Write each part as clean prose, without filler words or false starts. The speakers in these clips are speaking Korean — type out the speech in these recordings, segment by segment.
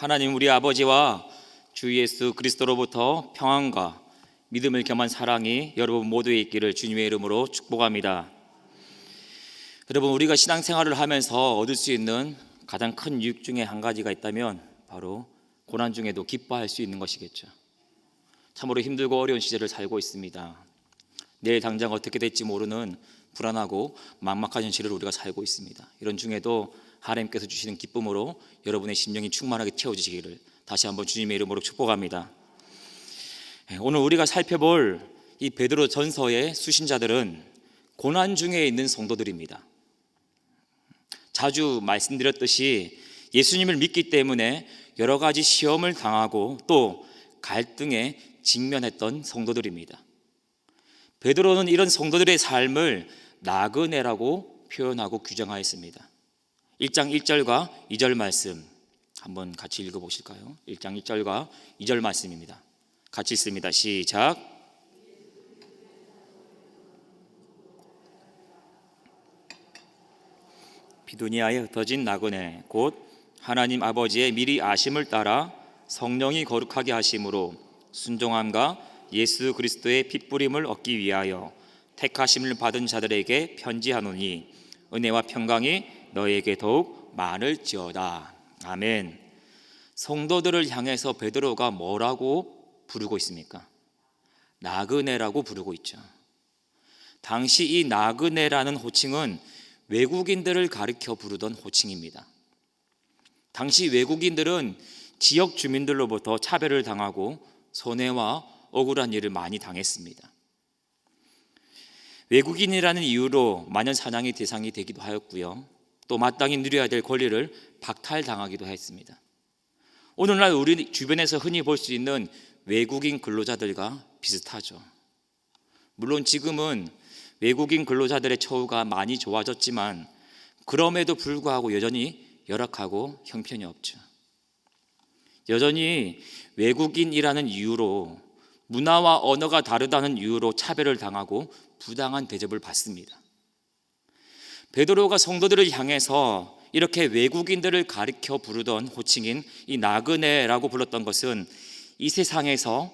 하나님 우리 아버지와 주 예수 그리스도로부터 평안과 믿음을 겸한 사랑이 여러분 모두에 있기를 주님의 이름으로 축복합니다. 여러분, 우리가 신앙생활을 하면서 얻을 수 있는 가장 큰 유익 중에 한 가지가 있다면 바로 고난 중에도 기뻐할 수 있는 것이겠죠. 참으로 힘들고 어려운 시절을 살고 있습니다. 내일 당장 어떻게 될지 모르는 불안하고 막막한 현실을 우리가 살고 있습니다. 이런 중에도 하나님께서 주시는 기쁨으로 여러분의 심령이 충만하게 채워지시기를 다시 한번 주님의 이름으로 축복합니다. 오늘 우리가 살펴볼 이 베드로 전서의 수신자들은 고난 중에 있는 성도들입니다. 자주 말씀드렸듯이 예수님을 믿기 때문에 여러 가지 시험을 당하고 또 갈등에 직면했던 성도들입니다. 베드로는 이런 성도들의 삶을 나그네라고 표현하고 규정하였습니다. 1장 1절과 2절 말씀 한번 같이 읽어보실까요? 1장 1절과 2절 말씀입니다. 같이 읽습니다. 시작. 비두니아에 흩어진 나그네 곧 하나님 아버지의 미리 아심을 따라 성령이 거룩하게 하심으로 순종함과 예수 그리스도의 핏부림을 얻기 위하여 택하심을 받은 자들에게 편지하노니 은혜와 평강이 너에게 더욱 많을지어다. 아멘. 성도들을 향해서 베드로가 뭐라고 부르고 있습니까? 나그네라고 부르고 있죠. 당시 이 나그네라는 호칭은 외국인들을 가리켜 부르던 호칭입니다. 당시 외국인들은 지역 주민들로부터 차별을 당하고 손해와 억울한 일을 많이 당했습니다. 외국인이라는 이유로 마녀 사냥의 대상이 되기도 하였고요, 또 마땅히 누려야 될 권리를 박탈당하기도 했습니다. 오늘날 우리 주변에서 흔히 볼 수 있는 외국인 근로자들과 비슷하죠. 물론 지금은 외국인 근로자들의 처우가 많이 좋아졌지만 그럼에도 불구하고 여전히 열악하고 형편이 없죠. 여전히 외국인이라는 이유로, 문화와 언어가 다르다는 이유로 차별을 당하고 부당한 대접을 받습니다. 베드로가 성도들을 향해서 이렇게 외국인들을 가리켜 부르던 호칭인 이 나그네라고 불렀던 것은 이 세상에서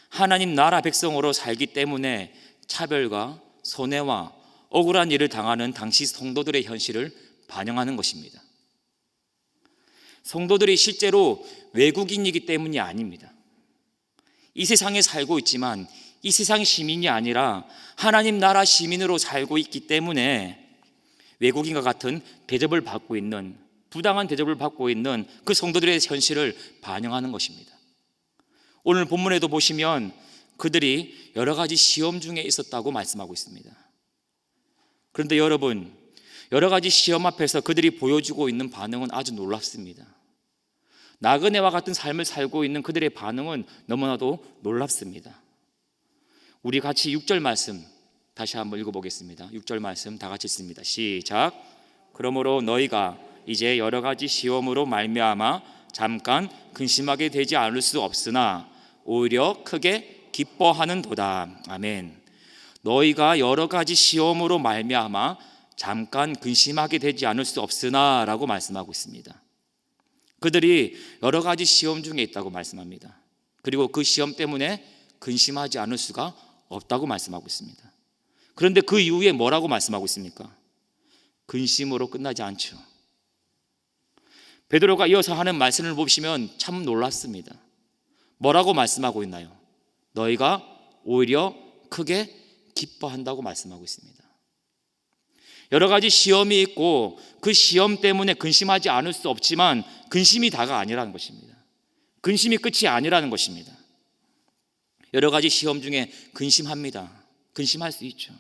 하나님 나라 백성으로 살기 때문에 차별과 손해와 억울한 일을 당하는 당시 성도들의 현실을 반영하는 것입니다. 성도들이 실제로 외국인이기 때문이 아닙니다. 이 세상에 살고 있지만 이 세상 시민이 아니라 하나님 나라 시민으로 살고 있기 때문에 외국인과 같은 대접을 받고 있는, 부당한 대접을 받고 있는 그 성도들의 현실을 반영하는 것입니다. 오늘 본문에도 보시면 그들이 여러 가지 시험 중에 있었다고 말씀하고 있습니다. 그런데 여러분, 여러 가지 시험 앞에서 그들이 보여주고 있는 반응은 아주 놀랍습니다. 나그네와 같은 삶을 살고 있는 그들의 반응은 너무나도 놀랍습니다. 우리 같이 6절 말씀 다시 한번 읽어보겠습니다. 6절 말씀 다 같이 읽습니다. 시작. 그러므로 너희가 이제 여러 가지 시험으로 말미암아 잠깐 근심하게 되지 않을 수 없으나 오히려 크게 기뻐하는도다. 아멘. 너희가 여러 가지 시험으로 말미암아 잠깐 근심하게 되지 않을 수 없으나 라고 말씀하고 있습니다. 그들이 여러 가지 시험 중에 있다고 말씀합니다. 그리고 그 시험 때문에 근심하지 않을 수가 없다고 말씀하고 있습니다. 그런데 그 이후에 뭐라고 말씀하고 있습니까? 근심으로 끝나지 않죠. 베드로가 이어서 하는 말씀을 보시면 참 놀랍습니다. 뭐라고 말씀하고 있나요? 너희가 오히려 크게 기뻐한다고 말씀하고 있습니다. 여러 가지 시험이 있고 그 시험 때문에 근심하지 않을 수 없지만 근심이 다가 아니라는 것입니다. 근심이 끝이 아니라는 것입니다. 여러 가지 시험 중에 근심합니다. 근심할 수 있죠.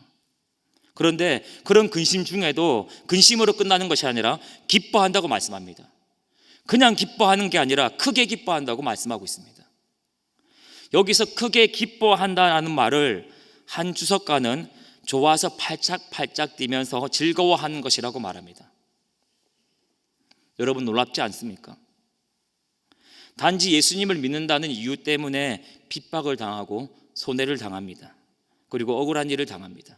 그런데 그런 근심 중에도 근심으로 끝나는 것이 아니라 기뻐한다고 말씀합니다. 그냥 기뻐하는 게 아니라 크게 기뻐한다고 말씀하고 있습니다. 여기서 크게 기뻐한다는 말을 한 주석가는 좋아서 팔짝팔짝 뛰면서 즐거워하는 것이라고 말합니다. 여러분, 놀랍지 않습니까? 단지 예수님을 믿는다는 이유 때문에 핍박을 당하고 손해를 당합니다. 그리고 억울한 일을 당합니다.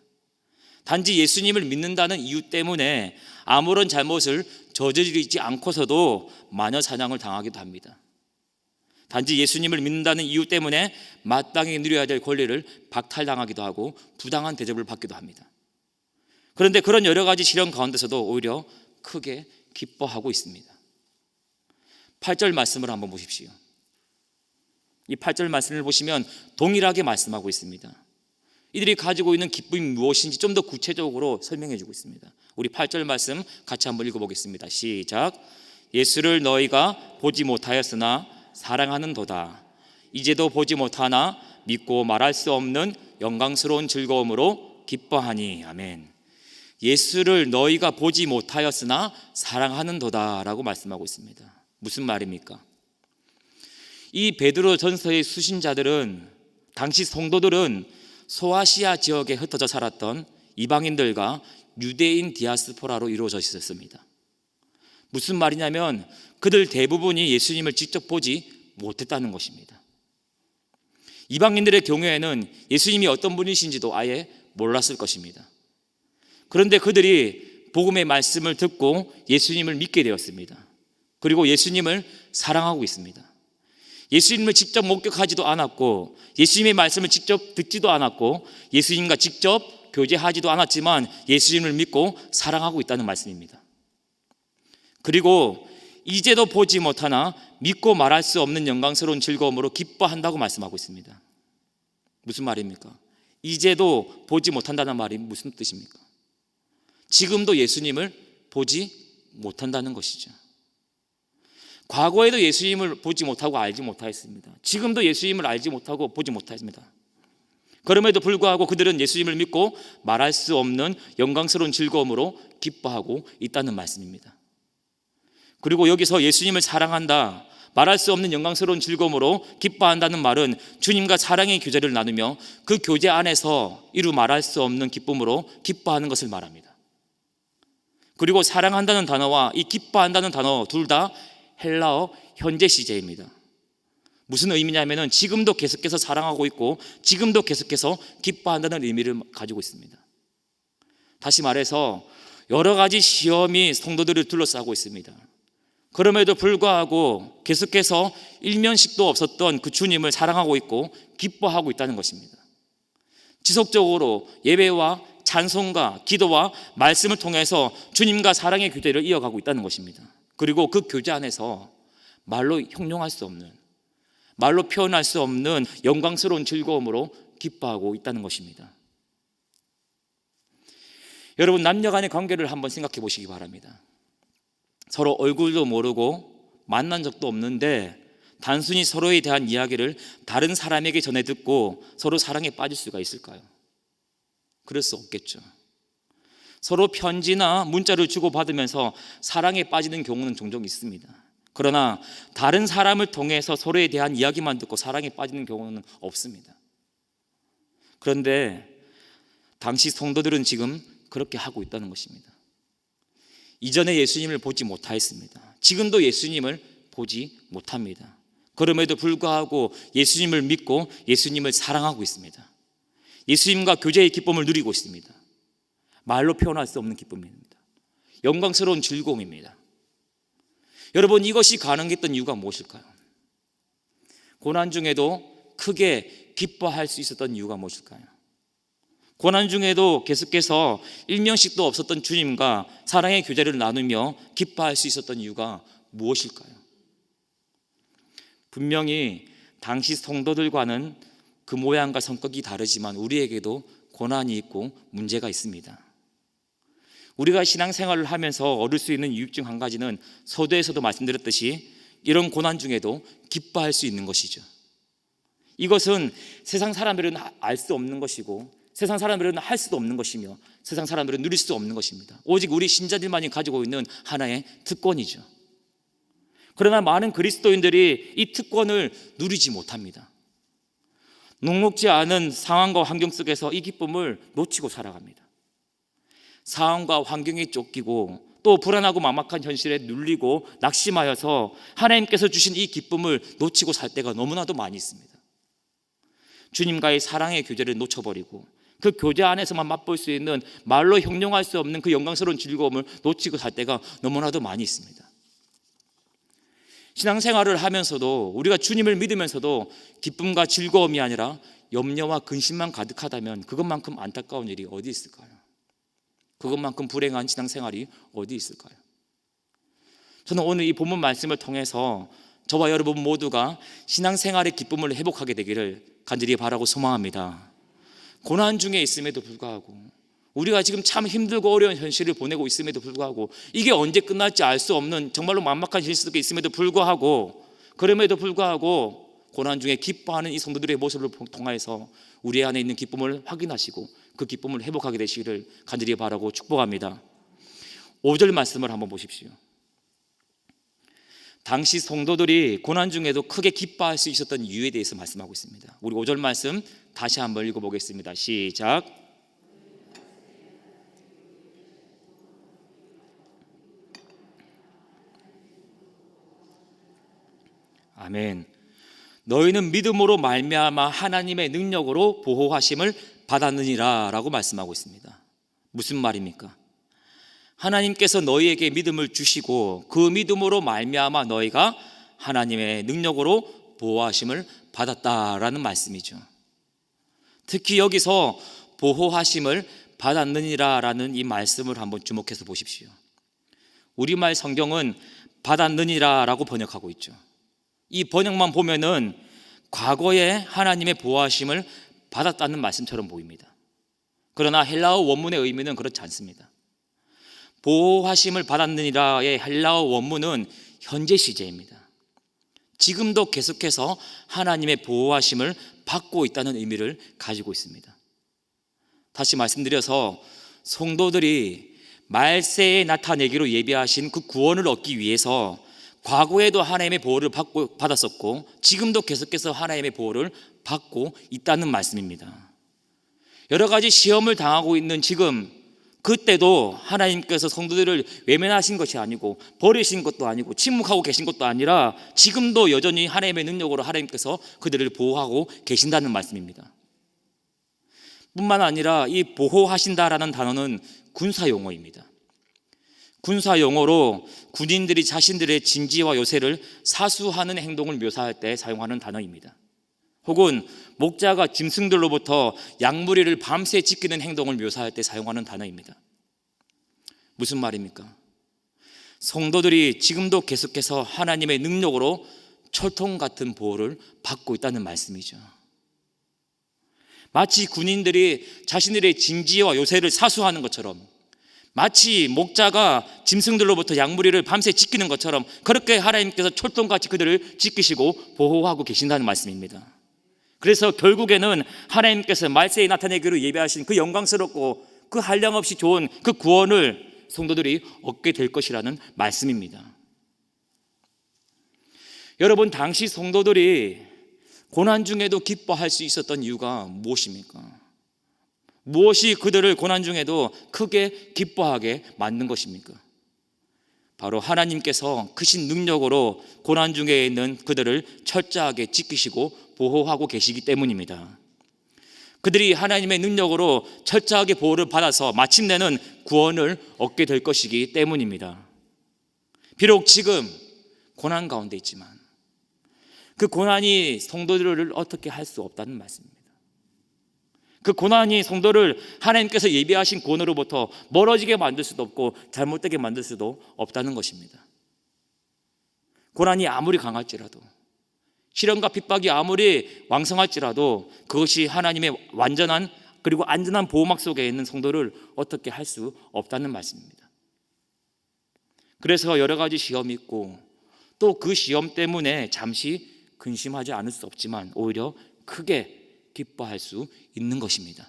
단지 예수님을 믿는다는 이유 때문에 아무런 잘못을 저지르지 않고서도 마녀 사냥을 당하기도 합니다. 단지 예수님을 믿는다는 이유 때문에 마땅히 누려야 될 권리를 박탈당하기도 하고 부당한 대접을 받기도 합니다. 그런데 그런 여러 가지 시련 가운데서도 오히려 크게 기뻐하고 있습니다. 8절 말씀을 한번 보십시오. 이 8절 말씀을 보시면 동일하게 말씀하고 있습니다. 이들이 가지고 있는 기쁨이 무엇인지 좀 더 구체적으로 설명해 주고 있습니다. 우리 8절 말씀 같이 한번 읽어보겠습니다. 시작. 예수를 너희가 보지 못하였으나 사랑하는도다. 이제도 보지 못하나 믿고 말할 수 없는 영광스러운 즐거움으로 기뻐하니. 아멘. 예수를 너희가 보지 못하였으나 사랑하는도다 라고 말씀하고 있습니다. 무슨 말입니까? 이 베드로 전서의 수신자들은, 당시 성도들은 소아시아 지역에 흩어져 살았던 이방인들과 유대인 디아스포라로 이루어져 있었습니다. 무슨 말이냐면 그들 대부분이 예수님을 직접 보지 못했다는 것입니다. 이방인들의 경우에는 예수님이 어떤 분이신지도 아예 몰랐을 것입니다. 그런데 그들이 복음의 말씀을 듣고 예수님을 믿게 되었습니다. 그리고 예수님을 사랑하고 있습니다. 예수님을 직접 목격하지도 않았고 예수님의 말씀을 직접 듣지도 않았고 예수님과 직접 교제하지도 않았지만 예수님을 믿고 사랑하고 있다는 말씀입니다. 그리고 이제도 보지 못하나 믿고 말할 수 없는 영광스러운 즐거움으로 기뻐한다고 말씀하고 있습니다. 무슨 말입니까? 이제도 보지 못한다는 말이 무슨 뜻입니까? 지금도 예수님을 보지 못한다는 것이죠. 과거에도 예수님을 보지 못하고 알지 못하였습니다. 지금도 예수님을 알지 못하고 보지 못하였습니다. 그럼에도 불구하고 그들은 예수님을 믿고 말할 수 없는 영광스러운 즐거움으로 기뻐하고 있다는 말씀입니다. 그리고 여기서 예수님을 사랑한다, 말할 수 없는 영광스러운 즐거움으로 기뻐한다는 말은 주님과 사랑의 교제를 나누며 그 교제 안에서 이루 말할 수 없는 기쁨으로 기뻐하는 것을 말합니다. 그리고 사랑한다는 단어와 이 기뻐한다는 단어 둘 다 헬라어 현재 시제입니다. 무슨 의미냐면 지금도 계속해서 사랑하고 있고 지금도 계속해서 기뻐한다는 의미를 가지고 있습니다. 다시 말해서 여러 가지 시험이 성도들을 둘러싸고 있습니다. 그럼에도 불구하고 계속해서 일면식도 없었던 그 주님을 사랑하고 있고 기뻐하고 있다는 것입니다. 지속적으로 예배와 찬송과 기도와 말씀을 통해서 주님과 사랑의 교제를 이어가고 있다는 것입니다. 그리고 그 교제 안에서 말로 형용할 수 없는, 말로 표현할 수 없는 영광스러운 즐거움으로 기뻐하고 있다는 것입니다. 여러분, 남녀 간의 관계를 한번 생각해 보시기 바랍니다. 서로 얼굴도 모르고 만난 적도 없는데 단순히 서로에 대한 이야기를 다른 사람에게 전해 듣고 서로 사랑에 빠질 수가 있을까요? 그럴 수 없겠죠. 서로 편지나 문자를 주고받으면서 사랑에 빠지는 경우는 종종 있습니다. 그러나 다른 사람을 통해서 서로에 대한 이야기만 듣고 사랑에 빠지는 경우는 없습니다. 그런데 당시 성도들은 지금 그렇게 하고 있다는 것입니다. 이전에 예수님을 보지 못하였습니다. 지금도 예수님을 보지 못합니다. 그럼에도 불구하고 예수님을 믿고 예수님을 사랑하고 있습니다. 예수님과 교제의 기쁨을 누리고 있습니다. 말로 표현할 수 없는 기쁨입니다. 영광스러운 즐거움입니다. 여러분, 이것이 가능했던 이유가 무엇일까요? 고난 중에도 크게 기뻐할 수 있었던 이유가 무엇일까요? 고난 중에도 계속해서 일면식도 없었던 주님과 사랑의 교제를 나누며 기뻐할 수 있었던 이유가 무엇일까요? 분명히 당시 성도들과는 그 모양과 성격이 다르지만 우리에게도 고난이 있고 문제가 있습니다. 우리가 신앙생활을 하면서 얻을 수 있는 유익 중 한 가지는 서두에서도 말씀드렸듯이 이런 고난 중에도 기뻐할 수 있는 것이죠. 이것은 세상 사람들은 알 수 없는 것이고 세상 사람들은 할 수도 없는 것이며 세상 사람들은 누릴 수 없는 것입니다. 오직 우리 신자들만이 가지고 있는 하나의 특권이죠. 그러나 많은 그리스도인들이 이 특권을 누리지 못합니다. 녹록지 않은 상황과 환경 속에서 이 기쁨을 놓치고 살아갑니다. 상황과 환경에 쫓기고 또 불안하고 막막한 현실에 눌리고 낙심하여서 하나님께서 주신 이 기쁨을 놓치고 살 때가 너무나도 많이 있습니다. 주님과의 사랑의 교제를 놓쳐버리고 그 교제 안에서만 맛볼 수 있는 말로 형용할 수 없는 그 영광스러운 즐거움을 놓치고 살 때가 너무나도 많이 있습니다. 신앙생활을 하면서도 우리가 주님을 믿으면서도 기쁨과 즐거움이 아니라 염려와 근심만 가득하다면 그것만큼 안타까운 일이 어디 있을까요? 그것만큼 불행한 신앙생활이 어디 있을까요? 저는 오늘 이 본문 말씀을 통해서 저와 여러분 모두가 신앙생활의 기쁨을 회복하게 되기를 간절히 바라고 소망합니다. 고난 중에 있음에도 불구하고, 우리가 지금 참 힘들고 어려운 현실을 보내고 있음에도 불구하고, 이게 언제 끝날지 알 수 없는 정말로 만막한 현실 속에 있음에도 불구하고, 그럼에도 불구하고 고난 중에 기뻐하는 이 성도들의 모습을 통해서 우리 안에 있는 기쁨을 확인하시고 그 기쁨을 회복하게 되시기를 간절히 바라고 축복합니다. 5절 말씀을 한번 보십시오. 당시 성도들이 고난 중에도 크게 기뻐할 수 있었던 이유에 대해서 말씀하고 있습니다. 우리 5절 말씀 다시 한번 읽어보겠습니다. 시작. 아멘. 너희는 믿음으로 말미암아 하나님의 능력으로 보호하심을 받았느니라 라고 말씀하고 있습니다. 무슨 말입니까? 하나님께서 너희에게 믿음을 주시고 그 믿음으로 말미암아 너희가 하나님의 능력으로 보호하심을 받았다라는 말씀이죠. 특히 여기서 보호하심을 받았느니라라는 이 말씀을 한번 주목해서 보십시오. 우리말 성경은 받았느니라라고 번역하고 있죠. 이 번역만 보면은 과거에 하나님의 보호하심을 받았다는 말씀처럼 보입니다. 그러나 헬라어 원문의 의미는 그렇지 않습니다. 보호하심을 받았느니라의 헬라어 원문은 현재 시제입니다. 지금도 계속해서 하나님의 보호하심을 받고 있다는 의미를 가지고 있습니다. 다시 말씀드려서 성도들이 말세에 나타내기로 예비하신 그 구원을 얻기 위해서 과거에도 하나님의 보호를 받았었고 지금도 계속해서 하나님의 보호를 받고 있다는 말씀입니다. 여러 가지 시험을 당하고 있는 지금, 그때도 하나님께서 성도들을 외면하신 것이 아니고 버리신 것도 아니고 침묵하고 계신 것도 아니라 지금도 여전히 하나님의 능력으로 하나님께서 그들을 보호하고 계신다는 말씀입니다. 뿐만 아니라 이 보호하신다라는 단어는 군사 용어입니다. 군사 용어로 군인들이 자신들의 진지와 요새를 사수하는 행동을 묘사할 때 사용하는 단어입니다. 혹은 목자가 짐승들로부터 양무리를 밤새 지키는 행동을 묘사할 때 사용하는 단어입니다. 무슨 말입니까? 성도들이 지금도 계속해서 하나님의 능력으로 철통 같은 보호를 받고 있다는 말씀이죠. 마치 군인들이 자신들의 진지와 요새를 사수하는 것처럼, 마치 목자가 짐승들로부터 양무리를 밤새 지키는 것처럼 그렇게 하나님께서 철통같이 그들을 지키시고 보호하고 계신다는 말씀입니다. 그래서 결국에는 하나님께서 말세에 나타내기로 예비하신 그 영광스럽고 그 한량없이 좋은 그 구원을 성도들이 얻게 될 것이라는 말씀입니다. 여러분, 당시 성도들이 고난 중에도 기뻐할 수 있었던 이유가 무엇입니까? 무엇이 그들을 고난 중에도 크게 기뻐하게 만든 것입니까? 바로 하나님께서 크신 능력으로 고난 중에 있는 그들을 철저하게 지키시고 보호하고 계시기 때문입니다. 그들이 하나님의 능력으로 철저하게 보호를 받아서 마침내는 구원을 얻게 될 것이기 때문입니다. 비록 지금 고난 가운데 있지만 그 고난이 성도들을 어떻게 할 수 없다는 말씀입니다. 그 고난이 성도를 하나님께서 예비하신 구원으로부터 멀어지게 만들 수도 없고 잘못되게 만들 수도 없다는 것입니다. 고난이 아무리 강할지라도, 시련과 핍박이 아무리 왕성할지라도 그것이 하나님의 완전한 그리고 안전한 보호막 속에 있는 성도를 어떻게 할 수 없다는 말씀입니다. 그래서 여러 가지 시험이 있고 또 그 시험 때문에 잠시 근심하지 않을 수 없지만 오히려 크게 기뻐할 수 있는 것입니다.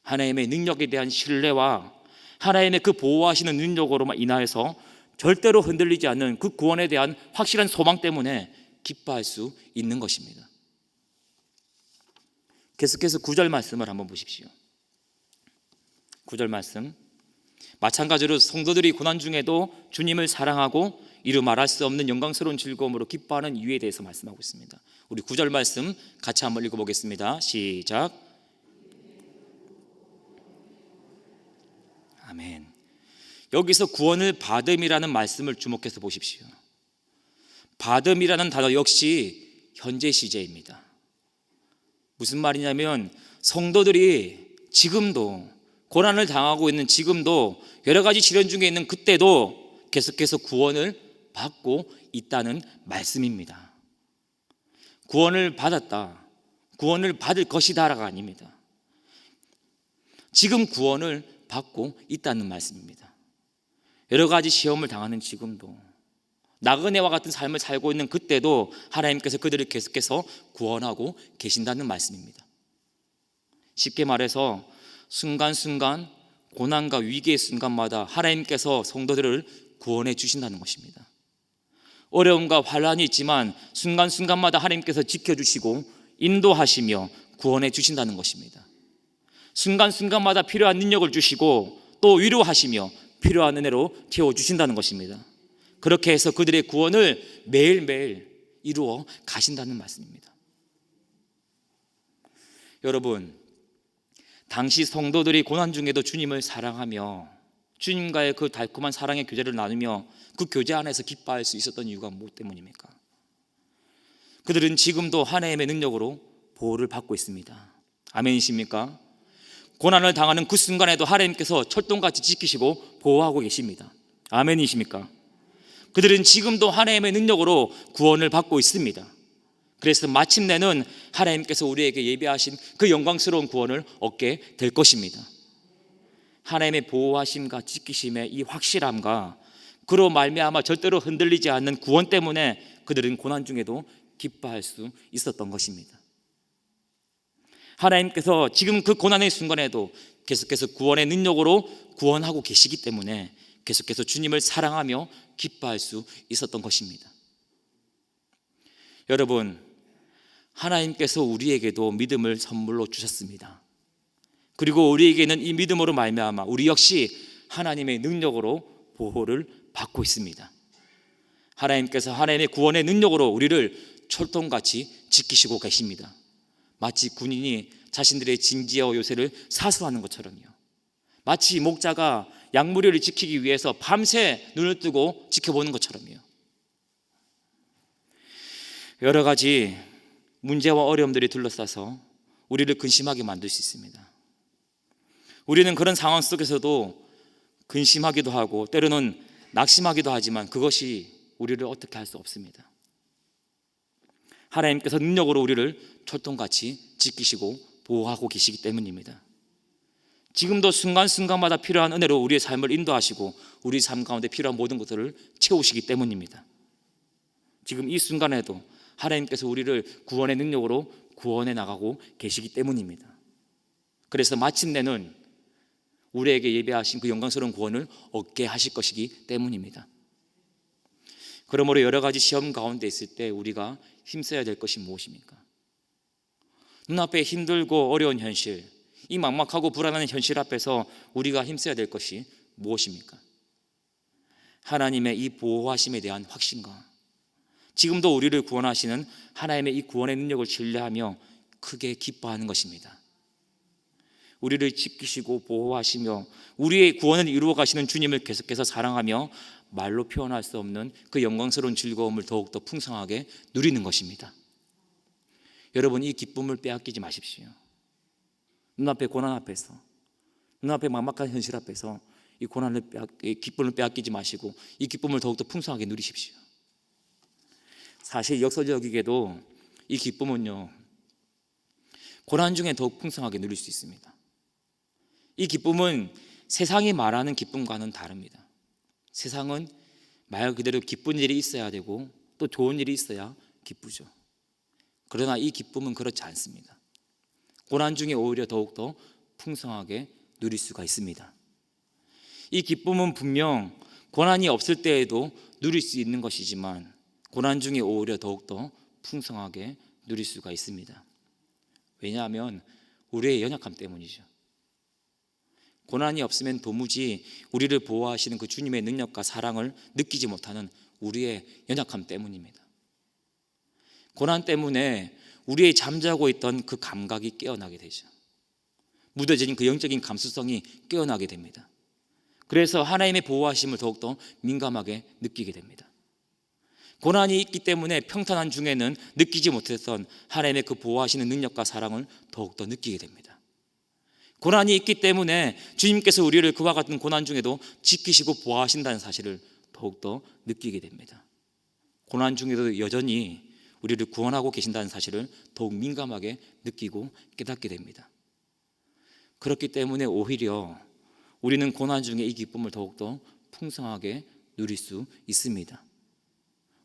하나님의 능력에 대한 신뢰와 하나님의 그 보호하시는 능력으로만 인하여서 절대로 흔들리지 않는 그 구원에 대한 확실한 소망 때문에 기뻐할 수 있는 것입니다. 계속해서 9절 말씀을 한번 보십시오. 9절 말씀, 마찬가지로 성도들이 고난 중에도 주님을 사랑하고 이루 말할 수 없는 영광스러운 즐거움으로 기뻐하는 이유에 대해서 말씀하고 있습니다. 우리 9절 말씀 같이 한번 읽어보겠습니다. 시작. 아멘. 여기서 구원을 받음이라는 말씀을 주목해서 보십시오. 받음이라는 단어 역시 현재 시제입니다. 무슨 말이냐면 성도들이 지금도 고난을 당하고 있는 지금도 여러 가지 시련 중에 있는 그때도 계속해서 구원을 받고 있다는 말씀입니다. 구원을 받았다, 구원을 받을 것이다가 아닙니다. 지금 구원을 받고 있다는 말씀입니다. 여러 가지 시험을 당하는 지금도, 나그네와 같은 삶을 살고 있는 그때도 하나님께서 그들을 계속해서 구원하고 계신다는 말씀입니다. 쉽게 말해서 순간순간 고난과 위기의 순간마다 하나님께서 성도들을 구원해 주신다는 것입니다. 어려움과 환란이 있지만 순간순간마다 하나님께서 지켜주시고 인도하시며 구원해 주신다는 것입니다. 순간순간마다 필요한 능력을 주시고 또 위로하시며 필요한 은혜로 채워주신다는 것입니다. 그렇게 해서 그들의 구원을 매일매일 이루어 가신다는 말씀입니다. 여러분, 당시 성도들이 고난 중에도 주님을 사랑하며 주님과의 그 달콤한 사랑의 교제를 나누며 그 교제 안에서 기뻐할 수 있었던 이유가 무엇 때문입니까? 그들은 지금도 하나님의 능력으로 보호를 받고 있습니다. 아멘이십니까? 고난을 당하는 그 순간에도 하나님께서 철동같이 지키시고 보호하고 계십니다. 아멘이십니까? 그들은 지금도 하나님의 능력으로 구원을 받고 있습니다. 그래서 마침내는 하나님께서 우리에게 예비하신 그 영광스러운 구원을 얻게 될 것입니다. 하나님의 보호하심과 지키심의 이 확실함과 그로 말미암아 절대로 흔들리지 않는 구원 때문에 그들은 고난 중에도 기뻐할 수 있었던 것입니다. 하나님께서 지금 그 고난의 순간에도 계속해서 구원의 능력으로 구원하고 계시기 때문에 계속해서 주님을 사랑하며 기뻐할 수 있었던 것입니다. 여러분, 하나님께서 우리에게도 믿음을 선물로 주셨습니다. 그리고 우리에게는 이 믿음으로 말미암아 우리 역시 하나님의 능력으로 보호를 받고 있습니다. 하나님께서 하나님의 구원의 능력으로 우리를 철통같이 지키시고 계십니다. 마치 군인이 자신들의 진지와 요새를 사수하는 것처럼요. 마치 목자가 양무리를 지키기 위해서 밤새 눈을 뜨고 지켜보는 것처럼요. 여러 가지 문제와 어려움들이 둘러싸서 우리를 근심하게 만들 수 있습니다. 우리는 그런 상황 속에서도 근심하기도 하고 때로는 낙심하기도 하지만 그것이 우리를 어떻게 할 수 없습니다. 하나님께서 능력으로 우리를 철통같이 지키시고 보호하고 계시기 때문입니다. 지금도 순간순간마다 필요한 은혜로 우리의 삶을 인도하시고 우리 삶 가운데 필요한 모든 것들을 채우시기 때문입니다. 지금 이 순간에도 하나님께서 우리를 구원의 능력으로 구원해 나가고 계시기 때문입니다. 그래서 마침내는 우리에게 예배하신 그 영광스러운 구원을 얻게 하실 것이기 때문입니다. 그러므로 여러 가지 시험 가운데 있을 때 우리가 힘써야 될 것이 무엇입니까? 눈앞에 힘들고 어려운 현실, 이 막막하고 불안한 현실 앞에서 우리가 힘써야 될 것이 무엇입니까? 하나님의 이 보호하심에 대한 확신과 지금도 우리를 구원하시는 하나님의 이 구원의 능력을 신뢰하며 크게 기뻐하는 것입니다. 우리를 지키시고 보호하시며 우리의 구원을 이루어 가시는 주님을 계속해서 사랑하며 말로 표현할 수 없는 그 영광스러운 즐거움을 더욱더 풍성하게 누리는 것입니다. 여러분, 이 기쁨을 빼앗기지 마십시오. 눈앞의 고난 앞에서, 눈앞의 막막한 현실 앞에서 이 기쁨을 빼앗기지 마시고 이 기쁨을 더욱더 풍성하게 누리십시오. 사실 역설적이게도 이 기쁨은요, 고난 중에 더욱 풍성하게 누릴 수 있습니다. 이 기쁨은 세상이 말하는 기쁨과는 다릅니다. 세상은 말 그대로 기쁜 일이 있어야 되고 또 좋은 일이 있어야 기쁘죠. 그러나 이 기쁨은 그렇지 않습니다. 고난 중에 오히려 더욱더 풍성하게 누릴 수가 있습니다. 이 기쁨은 분명 고난이 없을 때에도 누릴 수 있는 것이지만 고난 중에 오히려 더욱더 풍성하게 누릴 수가 있습니다. 왜냐하면 우리의 연약함 때문이죠. 고난이 없으면 도무지 우리를 보호하시는 그 주님의 능력과 사랑을 느끼지 못하는 우리의 연약함 때문입니다. 고난 때문에 우리의 잠자고 있던 그 감각이 깨어나게 되죠. 무뎌진 그 영적인 감수성이 깨어나게 됩니다. 그래서 하나님의 보호하심을 더욱더 민감하게 느끼게 됩니다. 고난이 있기 때문에 평탄한 중에는 느끼지 못했던 하나님의 그 보호하시는 능력과 사랑을 더욱더 느끼게 됩니다. 고난이 있기 때문에 주님께서 우리를 그와 같은 고난 중에도 지키시고 보호하신다는 사실을 더욱더 느끼게 됩니다. 고난 중에도 여전히 우리를 구원하고 계신다는 사실을 더욱 민감하게 느끼고 깨닫게 됩니다. 그렇기 때문에 오히려 우리는 고난 중에 이 기쁨을 더욱더 풍성하게 누릴 수 있습니다.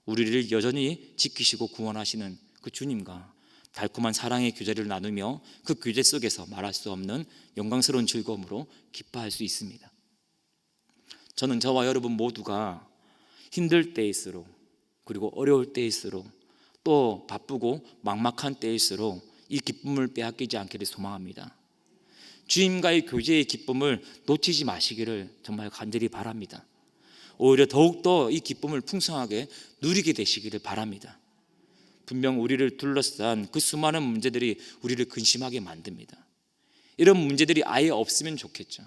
우리를 여전히 지키시고 구원하시는 그 주님과 달콤한 사랑의 교제를 나누며 그 교제 속에서 말할 수 없는 영광스러운 즐거움으로 기뻐할 수 있습니다. 저는 저와 여러분 모두가 힘들 때일수록, 그리고 어려울 때일수록, 또 바쁘고 막막한 때일수록 이 기쁨을 빼앗기지 않기를 소망합니다. 주님과의 교제의 기쁨을 놓치지 마시기를 정말 간절히 바랍니다. 오히려 더욱더 이 기쁨을 풍성하게 누리게 되시기를 바랍니다. 분명 우리를 둘러싼 그 수많은 문제들이 우리를 근심하게 만듭니다. 이런 문제들이 아예 없으면 좋겠죠.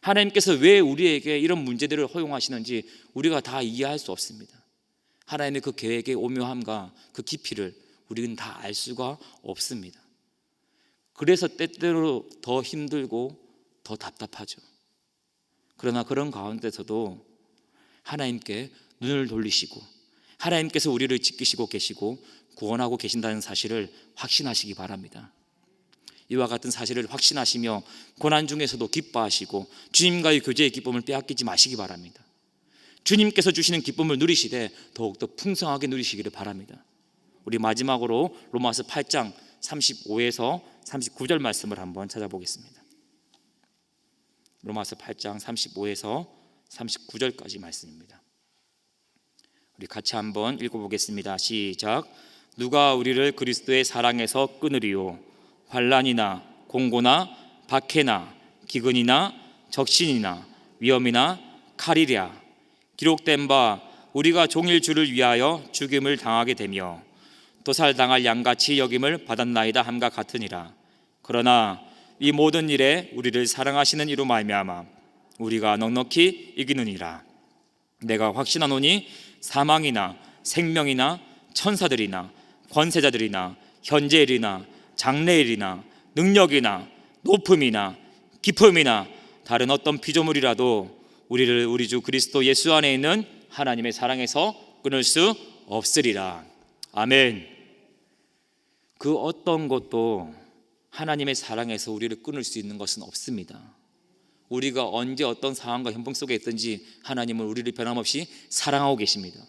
하나님께서 왜 우리에게 이런 문제들을 허용하시는지 우리가 다 이해할 수 없습니다. 하나님의 그 계획의 오묘함과 그 깊이를 우리는 다 알 수가 없습니다. 그래서 때때로 더 힘들고 더 답답하죠. 그러나 그런 가운데서도 하나님께 눈을 돌리시고 하나님께서 우리를 지키시고 계시고 구원하고 계신다는 사실을 확신하시기 바랍니다. 이와 같은 사실을 확신하시며 고난 중에서도 기뻐하시고 주님과의 교제의 기쁨을 빼앗기지 마시기 바랍니다. 주님께서 주시는 기쁨을 누리시되 더욱더 풍성하게 누리시기를 바랍니다. 우리 마지막으로 로마서 8장 35에서 39절 말씀을 한번 찾아보겠습니다. 로마서 8장 35에서 39절까지 말씀입니다. 우리 같이 한번 읽어보겠습니다. 시작. 누가 우리를 그리스도의 사랑에서 끊으리요? 환난이나 공고나 박해나 기근이나 적신이나 위험이나 칼이랴. 기록된 바 우리가 종일 주를 위하여 죽임을 당하게 되며 도살당할 양같이 여김을 받았나이다 함과 같으니라. 그러나 이 모든 일에 우리를 사랑하시는 이로 말미암아 우리가 넉넉히 이기느니라. 내가 확신하노니 사망이나 생명이나 천사들이나 권세자들이나 현재일이나 장래일이나 능력이나 높음이나 깊음이나 다른 어떤 피조물이라도 우리를 우리 주 그리스도 예수 안에 있는 하나님의 사랑에서 끊을 수 없으리라. 아멘. 그 어떤 것도 하나님의 사랑에서 우리를 끊을 수 있는 것은 없습니다. 우리가 언제 어떤 상황과 현봉 속에 있든지 하나님은 우리를 변함없이 사랑하고 계십니다.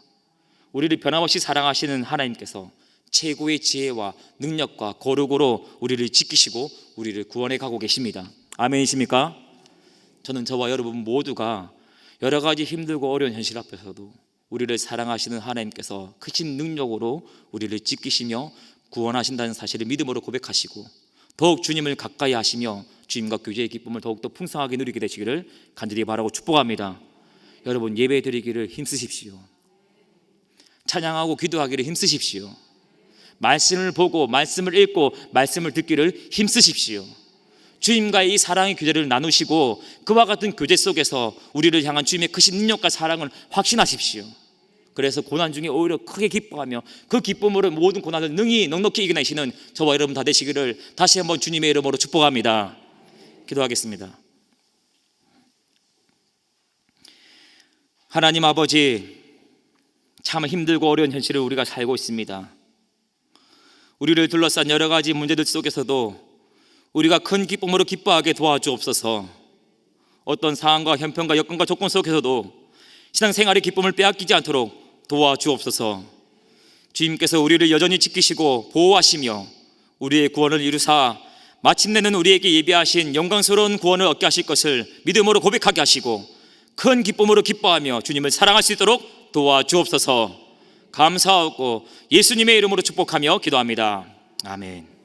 우리를 변함없이 사랑하시는 하나님께서 최고의 지혜와 능력과 거룩으로 우리를 지키시고 우리를 구원해 가고 계십니다. 아멘이십니까? 저는 저와 여러분 모두가 여러 가지 힘들고 어려운 현실 앞에서도 우리를 사랑하시는 하나님께서 크신 능력으로 우리를 지키시며 구원하신다는 사실을 믿음으로 고백하시고 더욱 주님을 가까이 하시며 주님과 교제의 기쁨을 더욱더 풍성하게 누리게 되시기를 간절히 바라고 축복합니다. 여러분 예배 드리기를 힘쓰십시오. 찬양하고 기도하기를 힘쓰십시오. 말씀을 보고 말씀을 읽고 말씀을 듣기를 힘쓰십시오. 주님과의 이 사랑의 교제를 나누시고 그와 같은 교제 속에서 우리를 향한 주님의 크신 능력과 사랑을 확신하십시오. 그래서 고난 중에 오히려 크게 기뻐하며 그 기쁨으로 모든 고난을 능히 넉넉히 이겨내시는 저와 여러분 다 되시기를 다시 한번 주님의 이름으로 축복합니다. 기도하겠습니다. 하나님 아버지, 참 힘들고 어려운 현실을 우리가 살고 있습니다. 우리를 둘러싼 여러 가지 문제들 속에서도 우리가 큰 기쁨으로 기뻐하게 도와주옵소서. 어떤 상황과 형편과 여건과 조건 속에서도 신앙생활의 기쁨을 빼앗기지 않도록 도와주옵소서. 주님께서 우리를 여전히 지키시고 보호하시며 우리의 구원을 이루사 마침내는 우리에게 예비하신 영광스러운 구원을 얻게 하실 것을 믿음으로 고백하게 하시고 큰 기쁨으로 기뻐하며 주님을 사랑할 수 있도록 도와주옵소서. 감사하고 예수님의 이름으로 축복하며 기도합니다. 아멘.